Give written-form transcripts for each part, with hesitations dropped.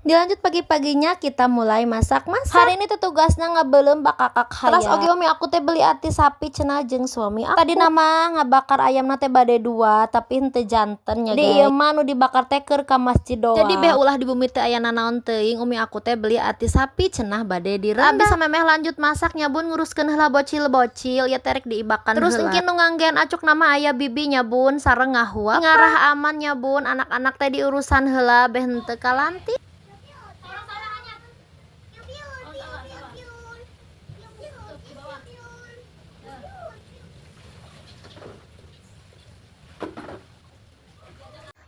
Dilanjut pagi-paginya kita mulai masak-masak. Hari ini tuh tugasnya ngebelem bakakak hayam. Terus oge umi aku teh beli ati sapi cenah jeung suami aku. Tadi nama ngabakar ayam teh bade 2 tapi henteu janten nya guys. Di ieu mah nu dibakar teh keur ka masjid doang. Jadi beh ulah di bumi teh aya nanaon teuing umi aku teh beli ati sapi cenah bade direndam. Abis samemeh lanjut masaknya bun nguruskeun heula bocil-bocil ya terek diibakan heula. Terus engkin nu nganggean acuk nama aya bibinya bun sareng ngahuap. Ngarah amannya bun anak-anak teh diurusan heula beh henteu kalanti.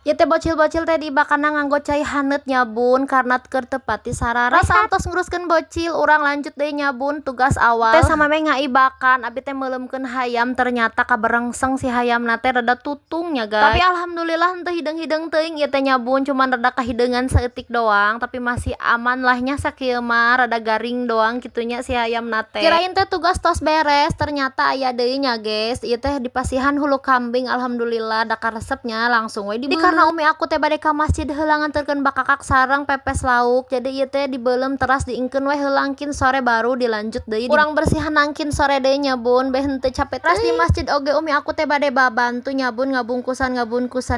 Ya teh bocil-bocil teh dibakana nganggo cai haneut nya bun karena keur teu pati sarara. Santos nguruskeun bocil urang lanjut deui nya bun tugas awal. Teh samemeh ngaibakan abi teh meuleumkeun hayam ternyata kaberengseng si hayamna teh rada tutung nya guys. Tapi alhamdulillah henteu hideung-hideung teuing ieu teh nya bun cuman rada kahideungan saeutik doang tapi masih aman lah nya sakieu mah rada garing doang kitunya si hayamna teh. Kirain teh tugas tos beres ternyata aya deui nya guys. Ieu teh dipasihan hulu kambing alhamdulillah da karesepnya langsung we dibeuleum. Karena umi aku teh bade ka masjid heula nganterkeun bakakak sareng pepes lauk. Jadi ieu teh dibeuleum teras diingkeun we heula angkin sore baru dilanjut deui. Urang bersihan angkin sore deui nya bun beh henteu capek. Teras di masjid oge umi aku teh bade babantu nya bun ngabungkusan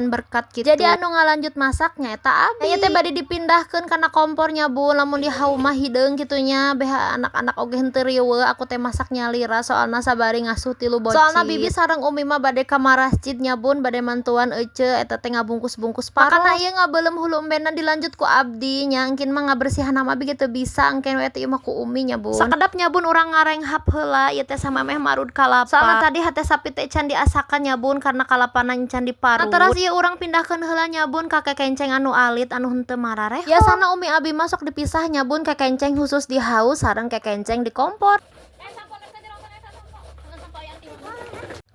berkat kitu. Jadi anu ngalanjut masaknya eta abi. Ieu teh bade dipindahkeun kana kompor nya bun lamun di haum mah hideung kitunya beh anak-anak oge henteu riweuh aku teh masak nyalira soalna sabari ngasuh 3 bocil. Soalna bibi sareng umi mah bade ka masjid nya bun bade mantuan ece eta teh ngabungkus paros. Makana ieu ngabeuleum hulu embena dilanjut ku abdi nya engkin mah ngabersihan mah abi teu bisa engken we teh ieu mah ku umi nya bun. Sakedap nya bun urang ngarenghap heula ieu teh samemeh marud kalapa. Soalna tadi hate sapi teh can diasakan nya bun karena kalapana can diparut. Nah terus ieu urang pindahkeun heula nya bun ka kekenceng anu alit anu henteu marareh. Biasana umi abi masuk dipisah nya bun kekenceng khusus di haus sareng kekenceng di kompor.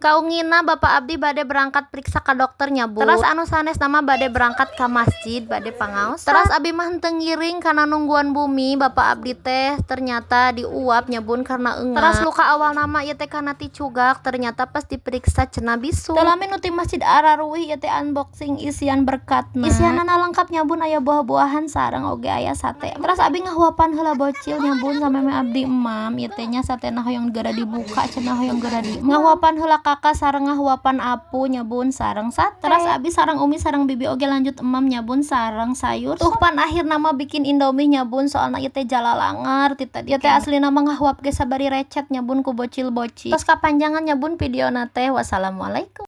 Kaungina bapak abdi bade berangkat periksa ka dokternya bun. Terus anu sanes nama bade berangkat ka masjid bade pangaos. Terus abi mah henteu ngiring karena nungguan bumi bapak abdi teh ternyata diuap nya bun karena eungeut. Terus luka awal nama ieu teh kana ti cugak ternyata pas diperiksa cenah bisu. Dalam nu ti Masjid Araruih ieu teh unboxing isian berkatna. Isianana lengkap nya bun aya buah-buahan sareng oge aya sate. Terus abi ngahuapan heula bocil nya bun samemeh abdi emam ieu teh nya satena hoyong geura dibuka cenah hoyong geura di. Ngahuapan heula kakak sareng ngahuapan apu nya bun sareng sate. Terus abi sareng umi sareng bibi oge lanjut emam nya bun sareng sayur. Tuh pan akhir nama bikin indomie nya bun soalna ieu teh jalalangar ti tadi teh aslina mah ngahuap ge sabari recet nya bun ku bocil-bocil. Tos kapanjangan nya bun videona teh. Wassalamualaikum.